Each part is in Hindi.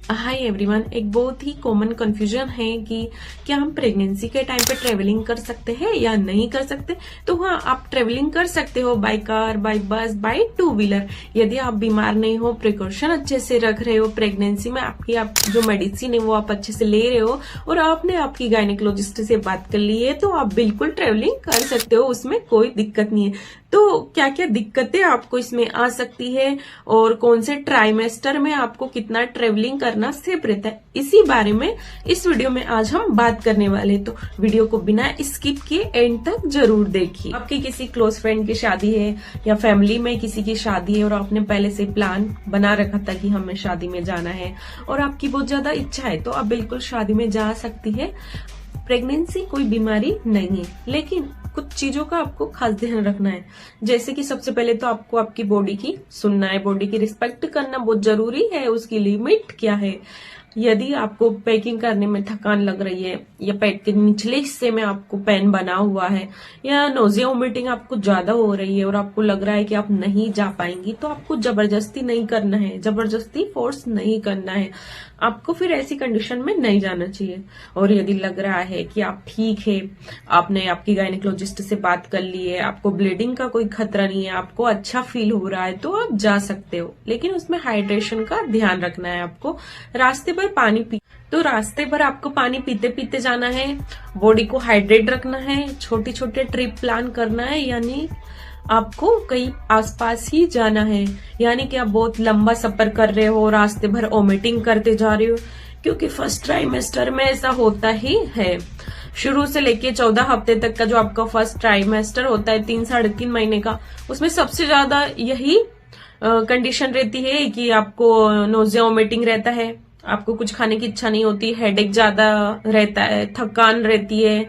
हाय एवरीवन, एक बहुत ही कॉमन कंफ्यूजन है कि क्या हम प्रेगनेंसी के टाइम पे ट्रेवलिंग कर सकते हैं या नहीं कर सकते। तो हाँ, आप ट्रेवलिंग कर सकते हो बाय कार, बाय बस, बाय टू व्हीलर, यदि आप बीमार नहीं हो, प्रिकॉशन अच्छे से रख रहे हो, प्रेगनेंसी में आप जो मेडिसिन है वो आप अच्छे से ले रहे हो और आपने आपकी गायनेकोलॉजिस्ट से बात कर ली है, तो आप बिल्कुल ट्रेवलिंग कर सकते हो, उसमें कोई दिक्कत नहीं है। तो क्या क्या दिक्कतें आपको इसमें आ सकती है और कौन से ट्राइमेस्टर में आपको कितना ट्रेवलिंग करना सेफ रहता है, इसी बारे में इस वीडियो में आज हम बात करने वाले। तो वीडियो को बिना स्किप किए एंड तक जरूर देखिए। आपकी किसी क्लोज फ्रेंड की शादी है या फैमिली में किसी की शादी है और आपने पहले से प्लान बना रखा था कि हमें शादी में जाना है और आपकी बहुत ज्यादा इच्छा है, तो आप बिल्कुल शादी में जा सकती है। प्रेगनेंसी कोई बीमारी नहीं है, लेकिन कुछ चीजों का आपको खास ध्यान रखना है। जैसे कि सबसे पहले तो आपको आपकी बॉडी की सुनना है, बॉडी की रिस्पेक्ट करना बहुत जरूरी है। उसकी लिमिट क्या है, यदि आपको पैकिंग करने में थकान लग रही है या पेट के निचले हिस्से में आपको पेन बना हुआ है या नोजिया वोमिटिंग आपको ज्यादा हो रही है और आपको लग रहा है कि आप नहीं जा पाएंगी, तो आपको जबरदस्ती नहीं करना है, जबरदस्ती फोर्स नहीं करना है। आपको फिर ऐसी कंडीशन में नहीं जाना चाहिए। और यदि लग रहा है कि आप ठीक है, आपने आपकी गायनेकोलॉजिस्ट से बात कर ली है, आपको ब्लीडिंग का कोई खतरा नहीं है, आपको अच्छा फील हो रहा है, तो आप जा सकते हो। लेकिन उसमें हाइड्रेशन का ध्यान रखना है। आपको रास्ते पर पानी तो रास्ते पर आपको पानी पीते पीते जाना है, बॉडी को हाइड्रेट रखना है, छोटे छोटे ट्रिप प्लान करना है, यानी आपको कहीं आसपास ही जाना है। यानी कि आप बहुत लंबा सफर कर रहे हो, रास्ते भर वोमिटिंग करते जा रहे हो, क्योंकि फर्स्ट ट्राइमेस्टर में ऐसा होता ही है। शुरू से लेके 14 हफ्ते तक का जो आपका फर्स्ट ट्राइमेस्टर होता है, 3-3.5 महीने का, उसमें सबसे ज्यादा यही कंडीशन रहती है कि आपको नोजिया वोमिटिंग रहता है, आपको कुछ खाने की इच्छा नहीं होती, हेडेक ज्यादा रहता है, थकान रहती है।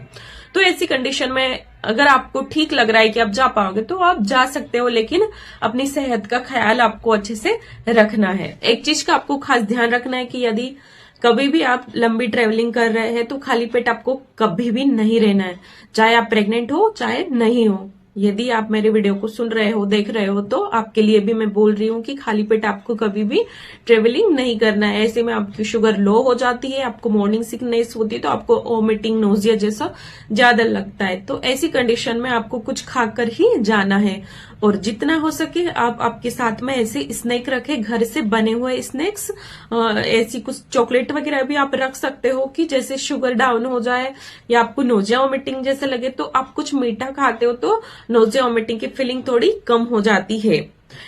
तो ऐसी कंडीशन में अगर आपको ठीक लग रहा है कि आप जा पाओगे तो आप जा सकते हो, लेकिन अपनी सेहत का ख्याल आपको अच्छे से रखना है। एक चीज का आपको खास ध्यान रखना है कि यदि कभी भी आप लंबी ट्रेवलिंग कर रहे हैं तो खाली पेट आपको कभी भी नहीं रहना है, चाहे आप प्रेग्नेंट हो चाहे नहीं हो। यदि आप मेरे वीडियो को सुन रहे हो, देख रहे हो, तो आपके लिए भी मैं बोल रही हूँ कि खाली पेट आपको कभी भी ट्रेवलिंग नहीं करना है। ऐसे में आपकी शुगर लो हो जाती है, आपको मॉर्निंग सिकनेस होती है, तो आपको वोमिटिंग, नोजिया जैसा ज्यादा लगता है। तो ऐसी कंडीशन में आपको कुछ खाकर ही जाना है और जितना हो सके आप आपके साथ में ऐसे स्नैक रखें, घर से बने हुए स्नैक्स, ऐसी कुछ चॉकलेट वगैरह भी आप रख सकते हो कि जैसे शुगर डाउन हो जाए या आपको नोजिया वोमिटिंग जैसे लगे तो आप कुछ मीठा खाते हो तो नोजिया वोमिटिंग की फीलिंग थोड़ी कम हो जाती है।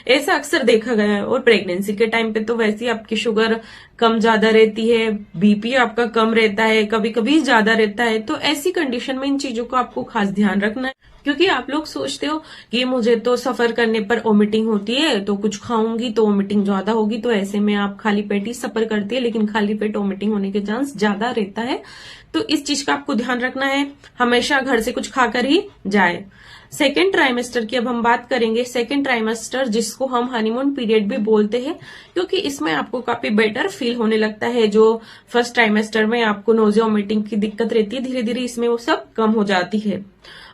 ऐसा अक्सर देखा गया है। और प्रेगनेंसी के टाइम पे तो वैसे ही आपकी शुगर कम ज्यादा रहती है, बीपी आपका कम रहता है, कभी कभी ज्यादा रहता है। तो ऐसी कंडीशन में इन चीजों का आपको खास ध्यान रखना है, क्योंकि आप लोग सोचते हो कि मुझे तो सफर करने पर वोमिटिंग होती है तो कुछ खाऊंगी तो वोमिटिंग ज्यादा होगी, तो ऐसे में आप खाली पेट ही सफर करती है, लेकिन खाली पेट वोमिटिंग होने के चांस ज्यादा रहता है। तो इस चीज का आपको ध्यान रखना है, हमेशा घर से कुछ खाकर ही जाए। सेकेंड ट्राइमेस्टर की अब हम बात करेंगे। सेकेंड ट्राइमेस्टर जिसको हम हनीमून पीरियड भी बोलते हैं, क्योंकि इसमें आपको काफी बेटर फील होने लगता है। जो फर्स्ट ट्राइमेस्टर में आपको नोजिया वोमिटिंग की दिक्कत रहती है, धीरे धीरे इसमें वो सब कम हो जाती है।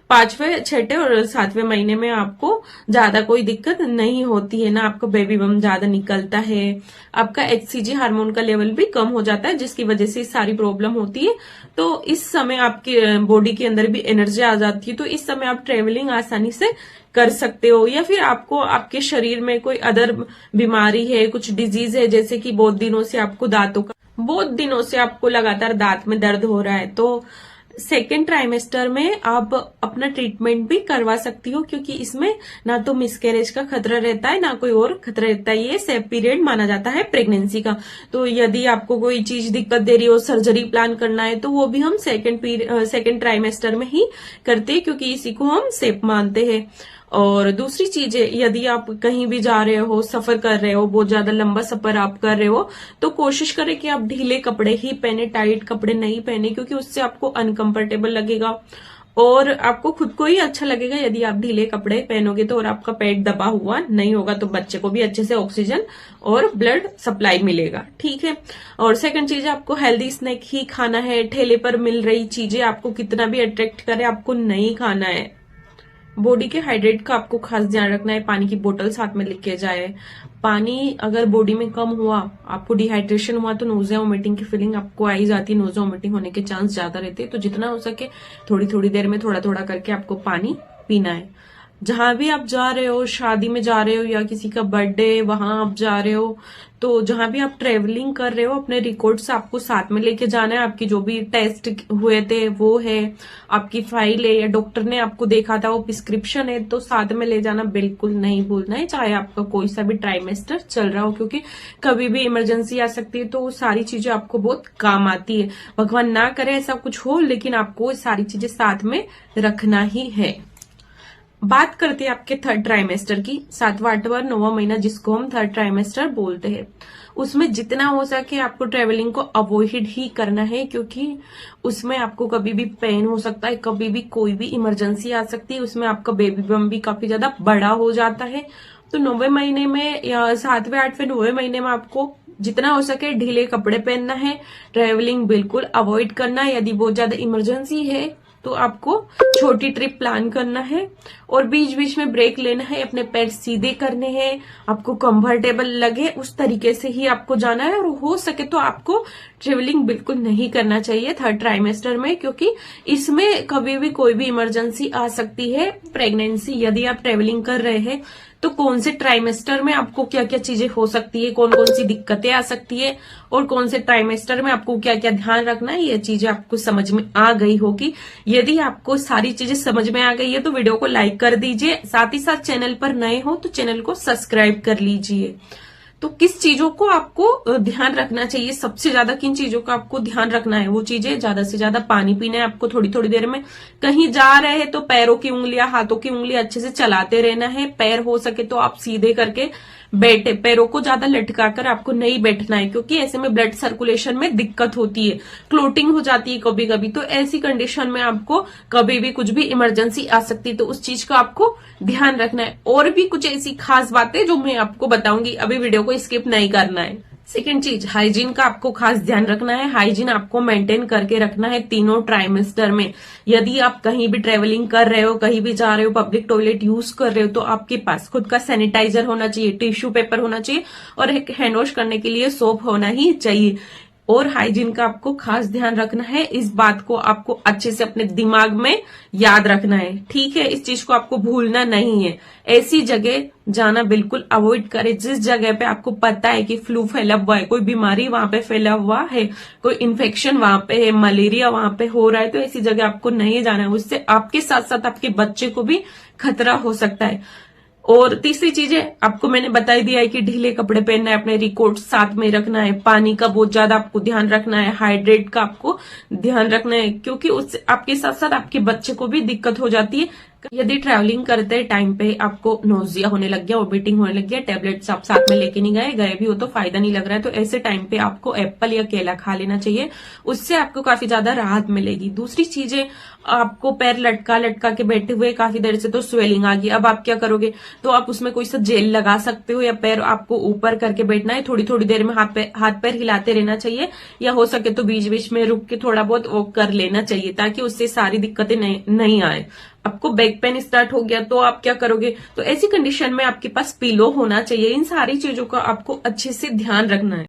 5वें, 6ठे और 7वें महीने में आपको ज्यादा कोई दिक्कत नहीं होती है, ना आपको बेबी बम ज्यादा निकलता है, आपका HCG हार्मोन का लेवल भी कम हो जाता है, जिसकी वजह से सारी प्रॉब्लम होती है। तो इस समय आपकी बॉडी के अंदर भी एनर्जी आ जाती है, तो इस समय आप ट्रेवलिंग आसानी से कर सकते हो। या फिर आपको आपके शरीर में कोई अदर बीमारी है, कुछ डिजीज है, जैसे कि बहुत दिनों से आपको लगातार दांत में दर्द हो रहा है, तो सेकेंड ट्राइमेस्टर में आप अपना ट्रीटमेंट भी करवा सकती हो, क्योंकि इसमें ना तो मिसकैरेज का खतरा रहता है, ना कोई और खतरा रहता है। ये सेफ पीरियड माना जाता है प्रेगनेंसी का। तो यदि आपको कोई चीज दिक्कत दे रही हो, सर्जरी प्लान करना है, तो वो भी हम सेकेंड ट्राइमेस्टर में ही करते हैं, क्योंकि इसी को हम सेफ मानते हैं। और दूसरी चीज है, यदि आप कहीं भी जा रहे हो, सफर कर रहे हो, बहुत ज्यादा लंबा सफर आप कर रहे हो, तो कोशिश करें कि आप ढीले कपड़े ही पहने, टाइट कपड़े नहीं पहने, क्योंकि उससे आपको अनकंफर्टेबल लगेगा और आपको खुद को ही अच्छा लगेगा। यदि आप ढीले कपड़े पहनोगे तो और आपका पेट दबा हुआ नहीं होगा, तो बच्चे को भी अच्छे से ऑक्सीजन और ब्लड सप्लाई मिलेगा। ठीक है। और सेकंड चीज, आपको हेल्दी स्नैक ही खाना है। ठेले पर मिल रही चीजें आपको कितना भी अट्रैक्ट करे, आपको नहीं खाना है। बॉडी के हाइड्रेट का आपको खास ध्यान रखना है। पानी की बोतल साथ में लेके जाए। पानी अगर बॉडी में कम हुआ, आपको डिहाइड्रेशन हुआ, तो नोजिया वोमिटिंग की फीलिंग आपको आई जाती है, नोजिया वोमिटिंग होने के चांस ज्यादा रहते हैं। तो जितना हो सके थोड़ी थोड़ी देर में थोड़ा थोड़ा करके आपको पानी पीना है। जहां भी आप जा रहे हो, शादी में जा रहे हो या किसी का बर्थडे वहां आप जा रहे हो, तो जहां भी आप ट्रेवलिंग कर रहे हो अपने रिकॉर्ड्स आपको साथ में लेके जाना है। आपकी जो भी टेस्ट हुए थे वो है, आपकी फाइल है या डॉक्टर ने आपको देखा था वो प्रिस्क्रिप्शन है, तो साथ में ले जाना बिल्कुल नहीं भूलना है, चाहे आपका कोई सा भी ट्राइमेस्टर चल रहा हो, क्योंकि कभी भी इमरजेंसी आ सकती है। तो वो सारी चीजें आपको बहुत काम आती है। भगवान ना करे ऐसा कुछ हो, लेकिन आपको सारी चीजें साथ में रखना ही है। बात करते हैं आपके थर्ड ट्राइमेस्टर की, 7वां 8वां 9वां महीना जिसको हम थर्ड ट्राइमेस्टर बोलते हैं। उसमें जितना हो सके आपको ट्रेवलिंग को अवॉइड ही करना है, क्योंकि उसमें आपको कभी भी पेन हो सकता है, कभी भी कोई भी इमरजेंसी आ सकती है। उसमें आपका बेबी बम भी काफी ज्यादा बड़ा हो जाता है। तो 9वें महीने में या 7वें 8वें 9वें महीने में आपको जितना हो सके ढीले कपड़े पहनना है, ट्रेवलिंग बिल्कुल अवॉइड करना है। यदि बहुत ज्यादा इमरजेंसी है तो आपको छोटी ट्रिप प्लान करना है और बीच बीच में ब्रेक लेना है, अपने पैर सीधे करने हैं, आपको कंफर्टेबल लगे उस तरीके से ही आपको जाना है। और हो सके तो आपको ट्रेवलिंग बिल्कुल नहीं करना चाहिए थर्ड ट्राइमेस्टर में, क्योंकि इसमें कभी भी कोई भी इमरजेंसी आ सकती है। प्रेगनेंसी यदि आप ट्रेवलिंग कर रहे हैं तो कौन से ट्राइमेस्टर में आपको क्या क्या चीजें हो सकती है, कौन कौन सी दिक्कतें आ सकती है और कौन से ट्राइमेस्टर में आपको क्या क्या ध्यान रखना है, ये चीजें आपको समझ में आ गई होगी। यदि आपको सारी चीजें समझ में आ गई है तो वीडियो को लाइक कर दीजिए, साथ ही साथ चैनल पर नए हो तो चैनल को सब्सक्राइब कर लीजिए। तो किस चीजों को आपको ध्यान रखना चाहिए, सबसे ज्यादा किन चीजों का आपको ध्यान रखना है, वो चीजें ज्यादा से ज्यादा पानी पीना है आपको थोड़ी थोड़ी देर में। कहीं जा रहे हैं तो पैरों की उंगलियां, हाथों की उंगलियां अच्छे से चलाते रहना है। पैर हो सके तो आप सीधे करके बैठे, पैरों को ज्यादा लटकाकर आपको नहीं बैठना है, क्योंकि ऐसे में ब्लड सर्कुलेशन में दिक्कत होती है, क्लोटिंग हो जाती है कभी कभी। तो ऐसी कंडीशन में आपको कभी भी कुछ भी इमरजेंसी आ सकती है, तो उस चीज का आपको ध्यान रखना है। और भी कुछ ऐसी खास बातें जो मैं आपको बताऊंगी, अभी वीडियो को स्किप नहीं करना है। सेकेंड चीज, हाइजीन का आपको खास ध्यान रखना है। हाइजीन आपको मेंटेन करके रखना है तीनों ट्राइमेस्टर में। यदि आप कहीं भी ट्रेवलिंग कर रहे हो, कहीं भी जा रहे हो, पब्लिक टॉयलेट यूज कर रहे हो, तो आपके पास खुद का सैनिटाइजर होना चाहिए, टिश्यू पेपर होना चाहिए और हैंड वॉश करने के लिए सोप होना ही चाहिए। और हाइजीन का आपको खास ध्यान रखना है, इस बात को आपको अच्छे से अपने दिमाग में याद रखना है, ठीक है। इस चीज को आपको भूलना नहीं है। ऐसी जगह जाना बिल्कुल अवॉइड करें जिस जगह पे आपको पता है कि फ्लू फैला हुआ है, कोई बीमारी वहां पे फैला हुआ है, कोई इन्फेक्शन वहां पे है, मलेरिया वहां पे हो रहा है, तो ऐसी जगह आपको नहीं जाना है। उससे आपके साथ साथ आपके बच्चे को भी खतरा हो सकता है। और तीसरी चीजें आपको मैंने बताई दिया है कि ढीले कपड़े पहनना है, अपने रिकॉर्ड साथ में रखना है, पानी का बहुत ज्यादा आपको ध्यान रखना है, हाइड्रेट का आपको ध्यान रखना है, क्योंकि उससे आपके साथ साथ आपके बच्चे को भी दिक्कत हो जाती है। यदि ट्रैवलिंग करते टाइम पे आपको नोजिया होने लग गया, वोमिटिंग होने लग गया, टेबलेट्स आप साथ में लेके नहीं गए भी हो तो फायदा नहीं लग रहा है, तो ऐसे टाइम पे आपको एप्पल या केला खा लेना चाहिए, उससे आपको काफी ज्यादा राहत मिलेगी। दूसरी चीजें, आपको पैर लटका लटका के बैठे हुए काफी देर से तो स्वेलिंग आ गई, अब आप क्या करोगे, तो आप उसमें कोई सा जेल लगा सकते हो, या पैर आपको ऊपर करके बैठना है, थोड़ी थोड़ी देर में हाथ पैर हिलाते रहना चाहिए, या हो सके तो बीच बीच में रुक के थोड़ा बहुत वॉक कर लेना चाहिए, ताकि उससे सारी दिक्कतें नहीं आए। आपको बैक पेन स्टार्ट हो गया तो आप क्या करोगे, तो ऐसी कंडीशन में आपके पास पिलो होना चाहिए। इन सारी चीजों का आपको अच्छे से ध्यान रखना है।